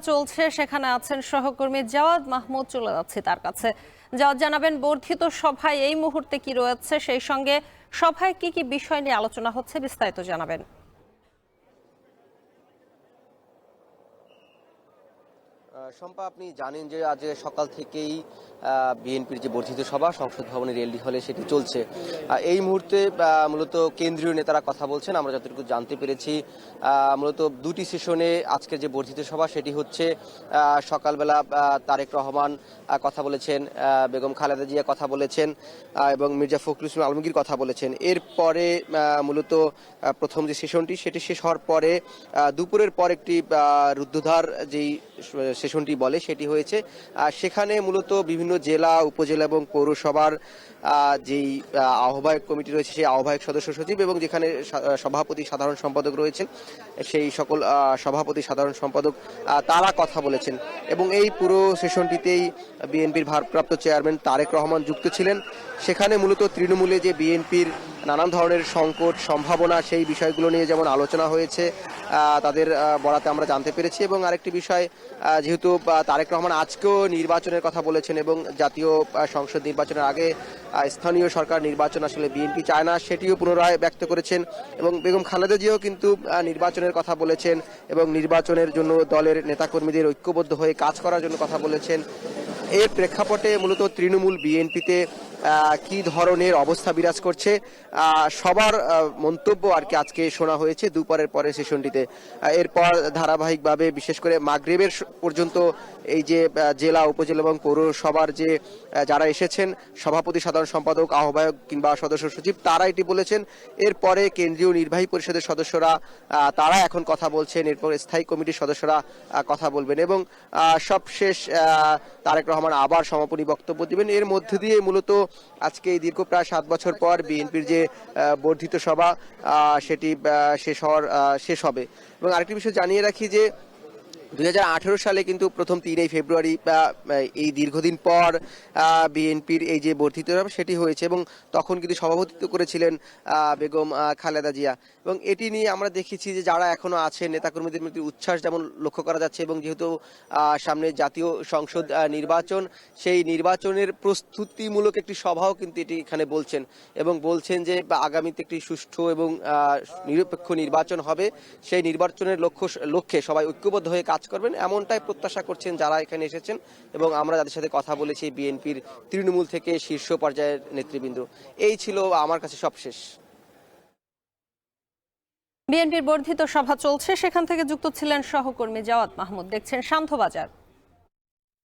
চলছে, সেখানে আছেন সহকর্মী জাওয়াদ মাহমুদ। চলে যাচ্ছে তার কাছে। জাওয়াদ, জানাবেন বর্ধিত সভায় এই মুহূর্তে কি রয়েছে, সেই সঙ্গে সভায় কি কি বিষয় নিয়ে আলোচনা হচ্ছে, বিস্তারিত জানাবেন। শম্পা, আপনি জানেন যে আজ সকাল থেকেই বিএনপির যে বর্ধিত সভা সংসদ ভবনের এলডি হলে সেটি চলছে। এই মুহূর্তে মূলত কেন্দ্রীয় নেতারা কথা বলছেন। আমরা যতটুকু জানতে পেরেছি মূলত দুটি সেশনে আজকের যে বর্ধিত সভা সেটি হচ্ছে সকালবেলা তারেক রহমান কথা বলেছেন, বেগম খালেদা জিয়া কথা বলেছেন এবং মির্জা ফখরুল ইসলাম আলমগীর কথা বলেছেন। এরপরে মূলত প্রথম যে সেশনটি সেটি শেষ হওয়ার পরে দুপুরের পর একটি রুদ্ধদ্বার যেই সেশনটি বলে সেটি হয়েছে। সেখানে মূলত বিভিন্ন জেলা, উপজেলা এবং পৌরসভার যেই আহ্বায়ক কমিটি রয়েছে সেই আহ্বায়ক সদস্য সচিব এবং যেখানে সভাপতি সাধারণ সম্পাদক রয়েছেন সেই সকল সভাপতি সাধারণ সম্পাদক তারা কথা বলেছেন। এবং এই পুরো সেশনটিতেই বিএনপির ভারপ্রাপ্ত চেয়ারম্যান তারেক রহমান যুক্ত ছিলেন। সেখানে মূলত তৃণমূলে যে বিএনপির নানান ধরনের সংকট সম্ভাবনা সেই বিষয়গুলো নিয়ে যেমন আলোচনা হয়েছে তাদের বরাতে আমরা জানতে পেরেছি। এবং আরেকটি বিষয়, যেহেতু তারেক রহমান আজকেও নির্বাচনের কথা বলেছেন এবং জাতীয় সংসদ নির্বাচনের আগে স্থানীয় সরকার নির্বাচন আসলে বিএনপি চায় না, সেটিও পুনরায় ব্যক্ত করেছেন। এবং বেগম খালেদা জিয়াও কিন্তু নির্বাচনের কথা বলেছেন এবং নির্বাচনের জন্য দলের নেতাকর্মীদের ঐক্যবদ্ধ হয়ে কাজ করার জন্য কথা বলেছেন। এর প্রেক্ষাপটে মূলত তৃণমূল বিএনপিতে কি ধরনের অবস্থা বিরাজ করছে সবার মন্তব্য আর কি আজকে শোনা হয়েছে দুপুরের পরের সেশনটিতে। এরপর ধারাবাহিকভাবে বিশেষ করে মাগরিবের পর্যন্ত এই যে জেলা, উপজেলা এবং পৌরসভার যে যারা এসেছেন সভাপতি সাধারণ সম্পাদক, আহ্বায়ক কিংবা সদস্য সচিব তারা এটি বলেছেন। এরপরে কেন্দ্রীয় নির্বাহী পরিষদের সদস্যরা তারা এখন কথা বলছেন, এরপর স্থায়ী কমিটির সদস্যরা কথা বলবেন এবং সবশেষ তারেক রহমান আবার সমাপনী বক্তব্য দিবেন। এর মধ্যে দিয়ে মূলত আজকে এই দীর্ঘ প্রায় 7 বছর পর বিএনপির যে বর্ধিত সভা সেটি শেষ হবে। এবং আরেকটি বিষয় জানিয়ে রাখি যে 2018 সালে কিন্তু প্রথম 3 ফেব্রুয়ারি এই দীর্ঘদিন পর বিএনপির এই যে বর্ধিত সভা সেটি হয়েছে এবং তখন কিন্তু সভাপতিত্ব করেছিলেন বেগম খালেদা জিয়া। এবং এটি নিয়ে আমরা দেখেছি যে যারা এখনো আছেন নেতাকর্মীদের মধ্যে উচ্ছ্বাস যেমন লক্ষ্য করা যাচ্ছে এবং যেহেতু সামনে জাতীয় সংসদ নির্বাচন, সেই নির্বাচনের প্রস্তুতিমূলক একটি সভাও কিন্তু এটি এখানে বলছেন এবং বলছেন যে আগামীতে একটি সুষ্ঠু এবং নিরপেক্ষ নির্বাচন হবে, সেই নির্বাচনের লক্ষ্যে সবাই ঐক্যবদ্ধ হয়ে কাজ করবেন এমনটাই প্রত্যাশা করছেন যারা এখানে এসেছেন। এবং আমরা যাদের সাথে কথা বলেছি বিএনপির তৃণমূল থেকে শীর্ষ পর্যায়ের নেতৃবৃন্দ। এই ছিল আমার কাছে সবশেষ। বিএনপির বর্ধিত সভা চলছে, সেখান থেকে যুক্ত ছিলেন সহকর্মী জাওয়াদ মাহমুদ। দেখছেন শান্ত বাজার।